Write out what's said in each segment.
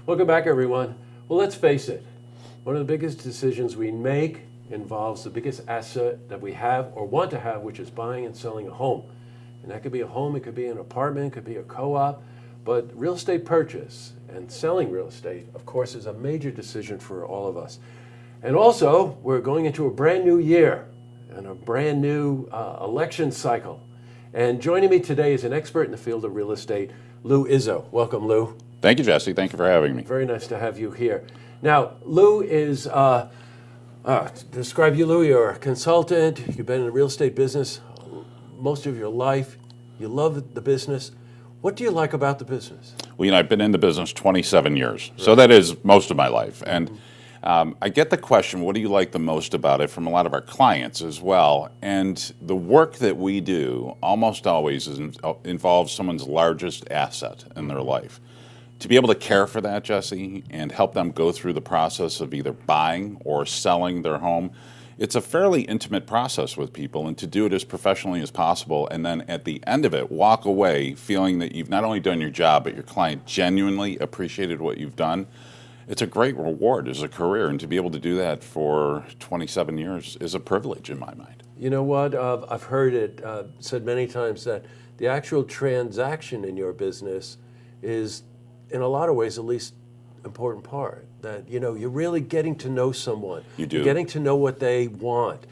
Welcome back, everyone. Well, let's face it. One of the biggest decisions we make involves the biggest asset that we have or want to have, which is buying and selling a home. And that could be a home, it could be an apartment, it could be a co-op. But real estate purchase and selling real estate, of course, is a major decision for all of us. And also, we're going into a brand new year and a brand new election cycle. And joining me today is an expert in the field of real estate, Louis Izzo. Welcome, Lou. Thank you, Jesse. Thank you for having me. Very nice to have you here. Now, Lou is, to describe you, Lou, you're a consultant. You've been in the real estate business most of your life. You love the business. What do you like about the business? Well, I've been in the business 27 years, right. So that is most of my life. And I get the question, what do you like the most about it, from a lot of our clients as well. And the work that we do almost always involves someone's largest asset in their life. To be able to care for that, Jesse, and help them go through the process of either buying or selling their home, it's a fairly intimate process with people, and to do it as professionally as possible, and then at the end of it, walk away feeling that you've not only done your job, but your client genuinely appreciated what you've done. It's a great reward as a career, and to be able to do that for 27 years is a privilege in my mind. You know what? I've heard it said many times that the actual transaction in your business is, in a lot of ways, the least important part. That, you're really getting to know someone. You do. You're getting to know what they want.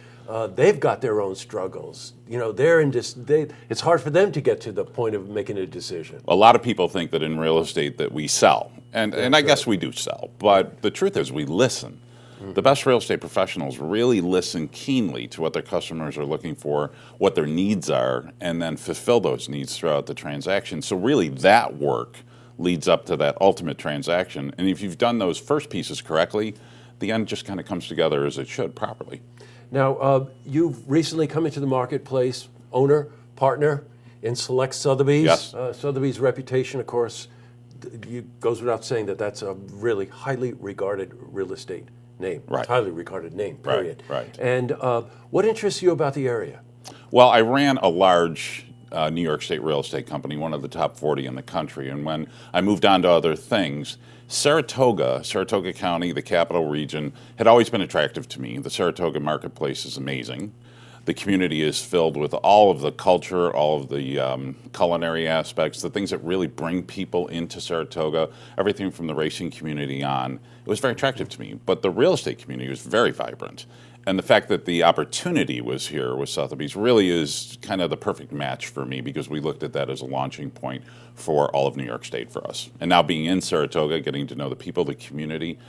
They've got their own struggles. It's hard for them to get to the point of making a decision. A lot of people think that in real estate that we sell, and I guess we do sell, but the truth is we listen. The best real estate professionals really listen keenly to what their customers are looking for, what their needs are, and then fulfill those needs throughout the transaction. So really that work leads up to that ultimate transaction. And if you've done those first pieces correctly, the end just kind of comes together as it should properly. Now, you've recently come into the marketplace, owner, partner in Select Sotheby's. Yes. Sotheby's reputation, of course, goes without saying that that's a really highly regarded real estate name. Right. Highly regarded name, period. Right. And what interests you about the area? Well, I ran a large New York State real estate company, one of the top 40 in the country. And when I moved on to other things, Saratoga County, the capital region, had always been attractive to me. The Saratoga marketplace is amazing. The community is filled with all of the culture, all of the culinary aspects, the things that really bring people into Saratoga, everything from the racing community on. It was very attractive to me. But the real estate community was very vibrant. And the fact that the opportunity was here with Sotheby's really is kind of the perfect match for me, because we looked at that as a launching point for all of New York State for us. And now being in Saratoga, getting to know the people, the community,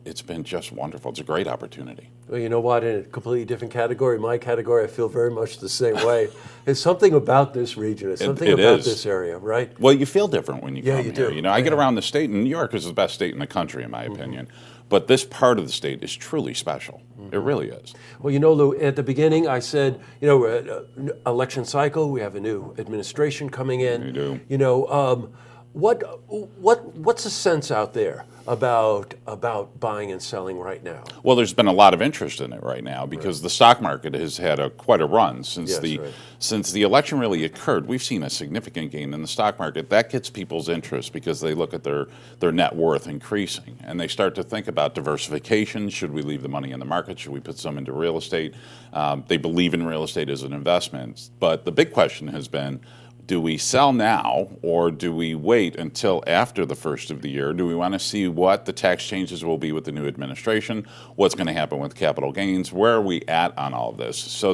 it's been just wonderful. It's a great opportunity. Well, you know what? In a completely different category, my category, I feel very much the same way. There's something about this region. There's something about this area, right? Well, you feel different when you come you here. do. I get around the state, and New York is the best state in the country, in my opinion. But this part of the state is truly special. It really is. Well, Lou, at the beginning I said, we're at an election cycle. We have a new administration coming in. We do. What's the sense out there about buying and selling right now? Well, there's been a lot of interest in it right now, because the stock market has had quite a run since since the election really occurred. We've seen a significant gain in the stock market. That gets people's interest because they look at their net worth increasing, and they start to think about diversification. Should we leave the money in the market? Should we put some into real estate? They believe in real estate as an investment. But the big question has been, do we sell now, or do we wait until after the first of the year? Do we want to see what the tax changes will be with the new administration? What's going to happen with capital gains? Where are we at on all of this? So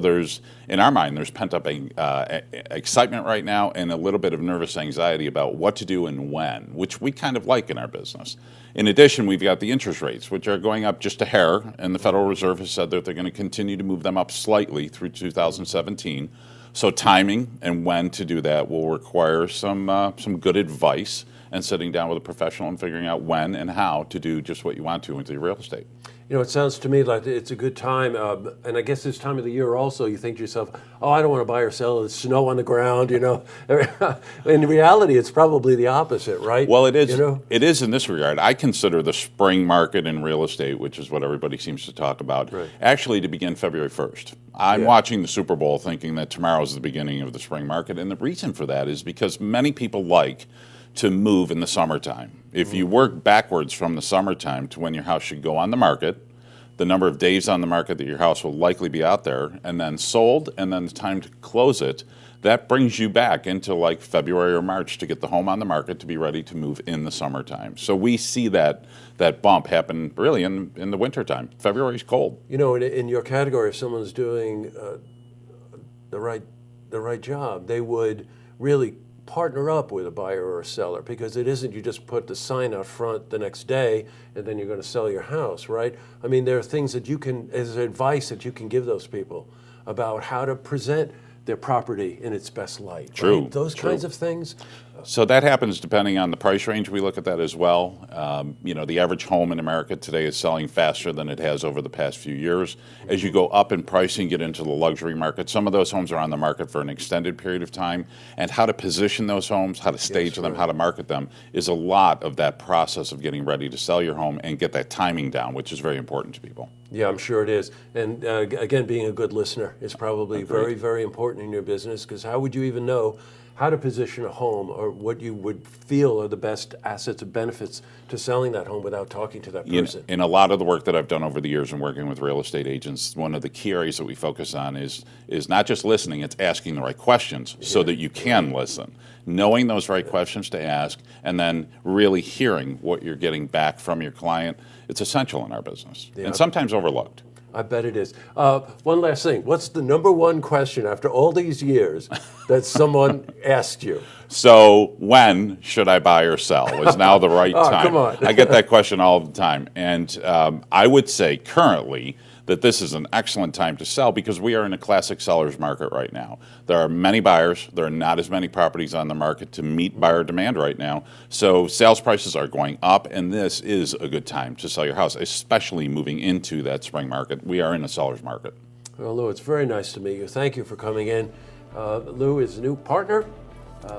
in our mind, there's pent-up excitement right now, and a little bit of nervous anxiety about what to do and when, which we kind of like in our business. In addition, we've got the interest rates, which are going up just a hair, and the Federal Reserve has said that they're going to continue to move them up slightly through 2017. So timing and when to do that will require some good advice, and sitting down with a professional and figuring out when and how to do just what you want to into your real estate. It sounds to me like it's a good time, and I guess this time of the year also, you think to yourself, oh, I don't want to buy or sell, there's snow on the ground, In reality, it's probably the opposite, right? Well, it is. It is in this regard. I consider the spring market in real estate, which is what everybody seems to talk about, actually to begin February 1st. I'm watching the Super Bowl thinking that tomorrow is the beginning of the spring market, and the reason for that is because many people like to move in the summertime. If you work backwards from the summertime to when your house should go on the market, the number of days on the market that your house will likely be out there, and then sold, and then the time to close it, that brings you back into like February or March to get the home on the market to be ready to move in the summertime. So we see that bump happen really in the wintertime. February's cold. You know, in your category, if someone's doing the right job, they would really partner up with a buyer or a seller, because it isn't you just put the sign out front the next day and then you're going to sell your house, right? I mean, there are things that you can, as advice that you can give those people about how to present their property in its best light. True. Right? Those kinds of things. So that happens depending on the price range. We look at that as well. You know, the average home in America today is selling faster than it has over the past few years. As you go up in pricing, get into the luxury market, some of those homes are on the market for an extended period of time. And how to position those homes, how to stage them, how to market them is a lot of that process of getting ready to sell your home and get that timing down, which is very important to people. Yeah, I'm sure it is. And again, being a good listener is probably very, very important in your business, because how would you even know how to position a home or what you would feel are the best assets or benefits to selling that home without talking to that person? In a lot of the work that I've done over the years in working with real estate agents, one of the key areas that we focus on is not just listening, it's asking the right questions so that you can listen. Knowing those right questions to ask, and then really hearing what you're getting back from your client, it's essential in our business, and sometimes overlooked. I bet it is. One last thing. What's the number one question after all these years that someone asked you? So when should I buy or sell? Is now the right time? Come on. I get that question all the time. And I would say currently that this is an excellent time to sell because we are in a classic seller's market right now. There are many buyers. There are not as many properties on the market to meet buyer demand right now. So sales prices are going up, and this is a good time to sell your house, especially moving into that spring market. We are in a seller's market. Well, Lou, it's very nice to meet you. Thank you for coming in. Lou is a new partner,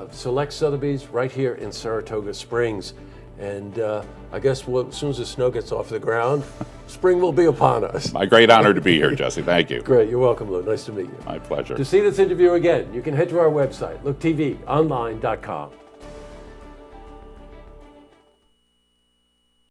Select Sotheby's, right here in Saratoga Springs. And I guess as soon as the snow gets off the ground, spring will be upon us. My great honor to be here, Jesse. Thank you. Great. You're welcome, Lou. Nice to meet you. My pleasure. To see this interview again, you can head to our website, looktvonline.com.